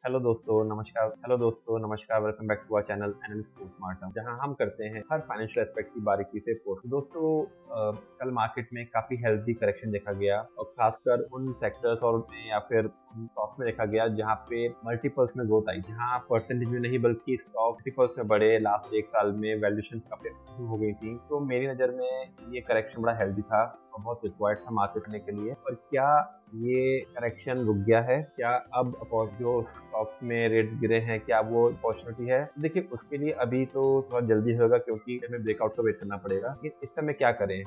दोस्तों नमस्कार, welcome back to our channel analyst smart term, जहां हम करते हैं हर फाइनेंशियल एस्पेक्ट की बारीकी से पोस्ट। दोस्तों कल मार्केट में काफी हेल्दी करेक्शन देखा गया और खासकर उन सेक्टर्स और या फिर स्टॉक्स में देखा गया जहां पे मल्टीपल्स में ग्रोथ आई, जहां परसेंटेज में नहीं बल्कि स्टॉक मल्टीपल्स में बढ़े। लास्ट एक साल में वैल्यूएशन काफी अच्छी हो गई थी, तो मेरी नजर में ये करेक्शन बड़ा हेल्दी था और बहुत रिक्वायर्ड था मार्केट करने के लिए। और क्या ये करेक्शन रुक गया है? क्या अब जो स्टॉक्स में रेट गिरे हैं क्या वो अपॉर्चुनिटी है? देखिए, उसके लिए अभी तो थोड़ा जल्दी होगा क्योंकि हमें ब्रेकआउट का वेट करना पड़ेगा। लेकिन इस समय क्या करें?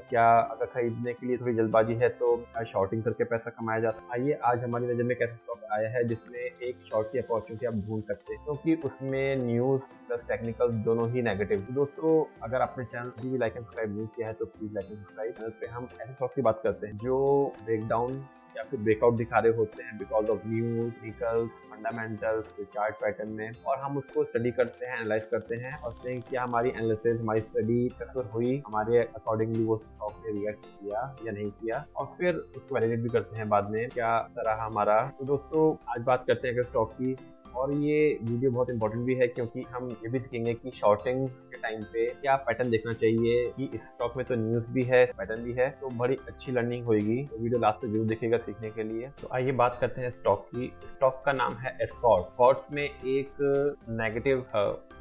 क्या अगर खरीदने के लिए थोड़ी जल्दबाजी है तो शॉर्टिंग करके पैसा कमाया जाता है? आइए आज हमारी नजर में कैसा स्टॉक आया है जिसमें एक शॉर्ट की अपॉर्चुनिटी आप ढूंढ सकते हैं, क्योंकि उसमें न्यूज प्लस टेक्निकल दोनों ही नेगेटिव। दोस्तों अगर आपने चैनल भी लाइक एंड सब्सक्राइब नहीं किया है तो please like and subscribe. Channel पे हम ऐसे स्टॉक की बात करते हैं जो ब्रेकडाउन या फिर ब्रेकआउट दिखा रहे होते हैं because of news, technicals, fundamentals, chart pattern में, और हम उसको स्टडी करते हैं, एनालाइज करते हैं और देखते हैं क्या हमारी एनालिसिस, हमारी स्टडी सक्सेस हुई, हमारे अकॉर्डिंगली वो स्टॉक ने रिएक्ट किया या नहीं किया, और फिर उसको वैलिडेट भी करते हैं बाद में क्या रहा हमारा। तो दोस्तों आज बात करते हैं स्टॉक की, और ये वीडियो बहुत इंपॉर्टेंट भी है क्योंकि हम ये भी सीखेंगे कि शॉर्टिंग के टाइम पे क्या पैटर्न देखना चाहिए, कि इस स्टॉक में तो न्यूज भी है, पैटर्न भी है, तो बड़ी अच्छी लर्निंग होगी। तो वीडियो लास्ट तक जरूर देखिएगा सीखने के लिए। तो आइए बात करते हैं स्टॉक की। स्टॉक का नाम है एस्कॉर्ट। एस्कॉर्ट्स में एक नेगेटिव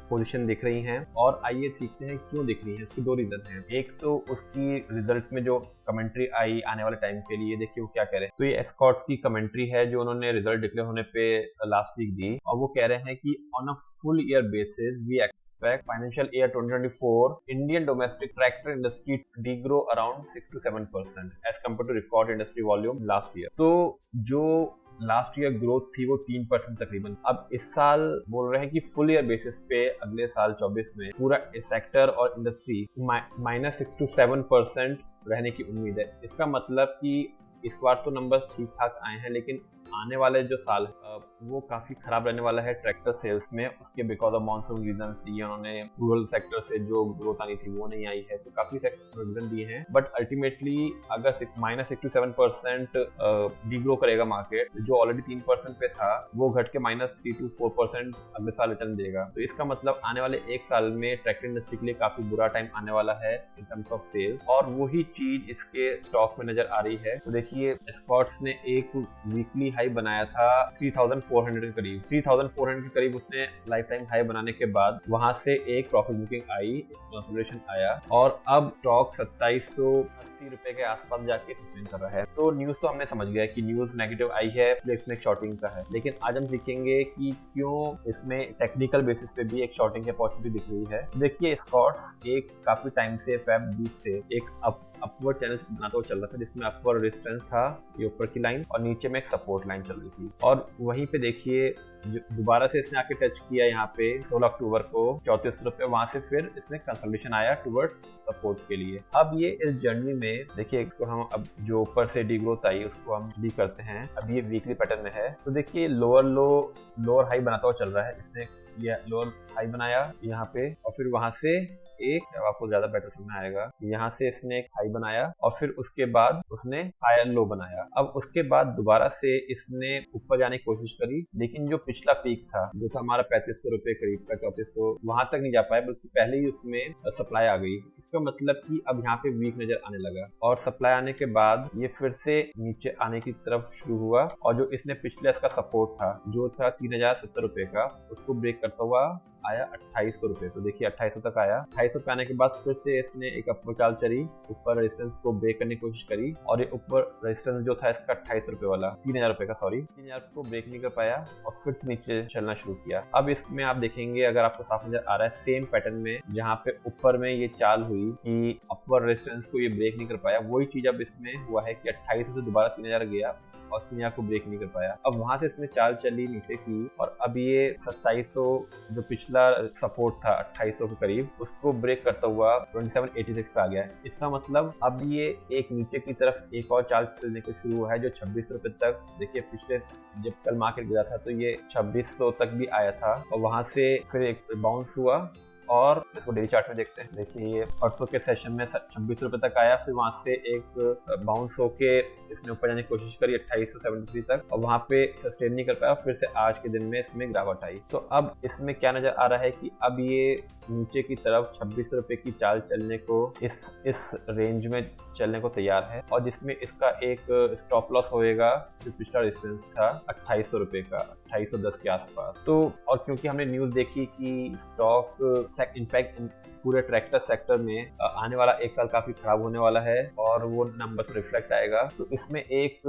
पोजीशन दिख रही हैं, और आइए सीखते हैं क्यों दिख रही है। इसके दो रीजन हैं। एक तो उसकी रिजल्ट में जो कमेंट्री आई आने वाले टाइम के लिए, देखिए वो क्या कह रहे हैं। तो ये एस्कॉर्ट्स की कमेंट्री है जो उन्होंने रिजल्ट डिक्लेयर होने पे लास्ट वीक दी, और वो कह रहे हैं कि on a full year basis we expect financial year 2024 Indian domestic tractor industry degrow around 6 to 7% as compare to record industry volume last year. तो जो लास्ट ईयर ग्रोथ थी वो 3% तकरीबन। अब इस साल बोल रहे हैं कि फुल ईयर बेसिस पे अगले साल 24 में पूरा सेक्टर और इंडस्ट्री -6 to 7% रहने की उम्मीद है। इसका मतलब कि इस बार तो नंबर्स ठीक ठाक आए हैं, लेकिन आने वाले जो साल वो काफी खराब रहने वाला है ट्रैक्टर सेल्स में। उसके बिकॉज ऑफ मानसून रीजंस दिए उन्होंने, रूरल सेक्टर से जो ग्रोथ आनी थी वो नहीं आई है, तो काफी रीजन दिए हैं। बट अल्टीमेटली अगर -6 to 7% डिग्रो करेगा मार्केट, जो ऑलरेडी 3% पे था, वो घट के -3 to 4% अगले साल रिटर्न देगा। तो इसका मतलब आने वाले एक साल में ट्रैक्टर इंडस्ट्री के लिए काफी बुरा टाइम आने वाला है इन टर्म्स ऑफ सेल्स, और वही चीज इसके स्टॉक में नजर आ रही है। तो देखिए एस्कॉर्ट्स ने एक वीकली हाई बनाया था 3,400 के करीब, 3,400 के करीब उसने लाइफ टाइम हाई बनाने के बाद वहां से एक प्रॉफिट बुकिंग आई, कंसोलिडेशन आया, और अब स्टॉक 2780 रुपए के आसपास जाके सस्टेन कर रहा है। तो न्यूज तो हमने समझ गया कि न्यूज नेगेटिव आई है, इसमें शॉर्टिंग का है, लेकिन आज हम सीखेंगे कि क्यों इसमें टेक्निकल बेसिस पे भी एक शॉर्टिंग की अपॉर्चुनिटी दिख रही है। देखिए स्कॉट्स एक काफी टाइम से फेब 20 से एक अपवर्ड चैनल बनाता हुआ चल रहा था, जिसमें अपवर्ड रेजिस्टेंस था, ये ऊपर की लाइन, और नीचे में एक सपोर्ट लाइन चल रही थी। और वहीं पे देखिए दोबारा से इसने आके टच किया यहाँ पे 16 अक्टूबर को 34 रुपए, वहां से फिर इसने कंसोलिडेशन आया टुवर्ड सपोर्ट के लिए। अब ये इस जर्नी में देखिए, इसको हम अब जो ऊपर से डिग्रोथ आई उसको हम डी करते हैं। अब ये वीकली पैटर्न में है, तो देखिए लोअर हाई बनाता हुआ चल रहा है। इसने ये लोअर हाई बनाया यहाँ पे, और फिर वहां से एक, आपको ज्यादा बेटर समझ में आएगा, यहाँ से इसने एक हाई बनाया और फिर उसके बाद उसने हायर लो बनाया। अब उसके बाद दोबारा से इसने ऊपर जाने की कोशिश करी, लेकिन जो पिछला पीक था जो था हमारा 3500 रुपए करीब का, 3400, वहां तक नहीं जा पाया, बल्कि पहले ही उसमें सप्लाई आ गई। इसका मतलब कि अब यहाँ पे वीक नजर आने लगा, और सप्लाई आने के बाद ये फिर से नीचे आने की तरफ शुरू हुआ, और जो इसने पिछले इसका सपोर्ट था जो था 3070 रुपए का, उसको ब्रेक करता हुआ आया 2800 रुपए। तो देखिए 2800 तक आया। 2800 पे आने के बाद फिर से इसने एक अपवर्ड चाल चली, ऊपर रेजिस्टेंस को ब्रेक करने की कोशिश करी, और ये ऊपर रेजिस्टेंस जो था इसका 2800 रुपए वाला, 3000 रुपए का, सॉरी 3000 को ब्रेक नहीं कर पाया और फिर से नीचे चलना शुरू किया। अब इसमें आप देखेंगे, अगर आपको साफ नजर आ रहा है, सेम पैटर्न में जहाँ पे ऊपर में ये चाल हुई कि अपवर्ड रेजिस्टेंस को ये ब्रेक नहीं कर पाया, वही चीज अब इसमें हुआ है कि 2800 से दोबारा 3000 गया और 3000 को ब्रेक नहीं कर पाया। अब वहां से इसने चाल चली नीचे की, और अब ये 2700 जो पिछला सपोर्ट था 2800 के करीब, उसको ब्रेक करता हुआ 2786 पे आ गया है। इसका मतलब अब ये एक नीचे की तरफ एक और चाल चलने को शुरू हुआ है, जो 2600 रुपए तक, देखिए पिछले जब कल मार्केट गिरा था तो ये 2600 तक भी आया था, और वहां से फिर एक बाउंस हुआ और इसको डेली चार्ट में देखते हैं। देखिए ये परसों के सेशन में 26 रुपए तक आया, फिर वहां से एक बाउंस होके इसने ऊपर जाने की कोशिश करी 2873 तक, और वहां पे सस्टेन नहीं कर पाया, फिर से आज के दिन में इसमें गिरावट आई। तो अब इसमें क्या नजर आ रहा है कि अब ये नीचे की तरफ 26 रुपए की चाल चलने को, इस रेंज में चलने को तैयार है, और जिसमें इसका एक स्टॉप लॉस होएगा जो पिछला रेजिस्टेंस था 2800 रुपए का, 2810 के आसपास। तो और क्योंकि हमने न्यूज देखी कि स्टॉक इनफैक्ट पूरे ट्रैक्टर सेक्टर में आने वाला एक साल काफी खराब होने वाला है और वो नंबर रिफ्लेक्ट आएगा, तो इसमें एक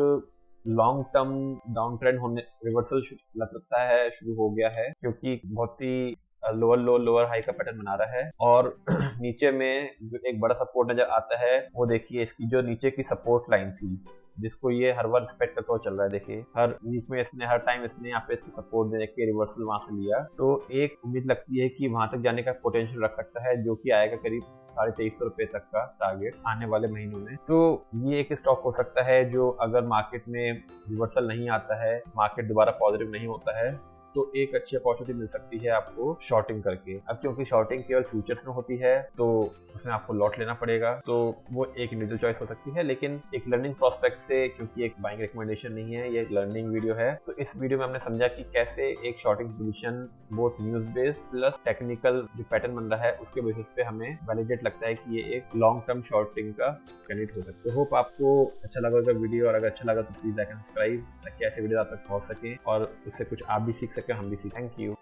लॉन्ग टर्म डाउन ट्रेंड होने, रिवर्सल लगता है शुरू हो गया है, क्योंकि बहुत ही लोअर लो लोअर हाई का पैटर्न बना रहा है। और नीचे में जो एक बड़ा सपोर्ट नजर आता है वो देखिए, इसकी जो नीचे की सपोर्ट लाइन थी जिसको ये हर बार रिस्पेक्ट करता हुआ चल रहा है, देखिए हर वीक में इसने हर टाइम इसने यहाँ पे इसको सपोर्ट देने के रिवर्सल वहां से लिया, तो एक उम्मीद लगती है कि वहां तक जाने का पोटेंशियल रख सकता है, जो कि आएगा करीब 2350 रुपए तक का टारगेट आने वाले महीनों में। तो ये एक स्टॉक हो सकता है जो अगर मार्केट में रिवर्सल नहीं आता है, मार्केट दोबारा पॉजिटिव नहीं होता है, तो एक अच्छी अपॉर्चुनिटी मिल सकती है आपको शॉर्टिंग करके। अब क्योंकि शॉर्टिंग केवल फ्यूचर्स में होती है तो उसमें आपको लॉट लेना पड़ेगा, तो वो एक इंडिविजुअल चॉइस हो सकती है, लेकिन एक लर्निंग प्रोस्पेक्ट से, क्योंकि एक बाइंग रिकमेंडेशन नहीं है, ये एक लर्निंग वीडियो है, तो इस वीडियो में हमने समझा कि कैसे एक shorting position both news based plus technical जो पैटर्न बन रहा है उसके बेसिस पे हमें वैलिडेट लगता है कि ये एक लॉन्ग टर्म शॉर्टिंग का कैंडिडेट हो सकता है। होप आपको अच्छा लगा होगा वीडियो, और अगर अच्छा लगा तो प्लीज लाइक एंड सब्सक्राइब, ताकि ऐसे वीडियो आप तक पहुंच सके और उससे कुछ आप भी सीख सके, हम भी सीख। Thank you.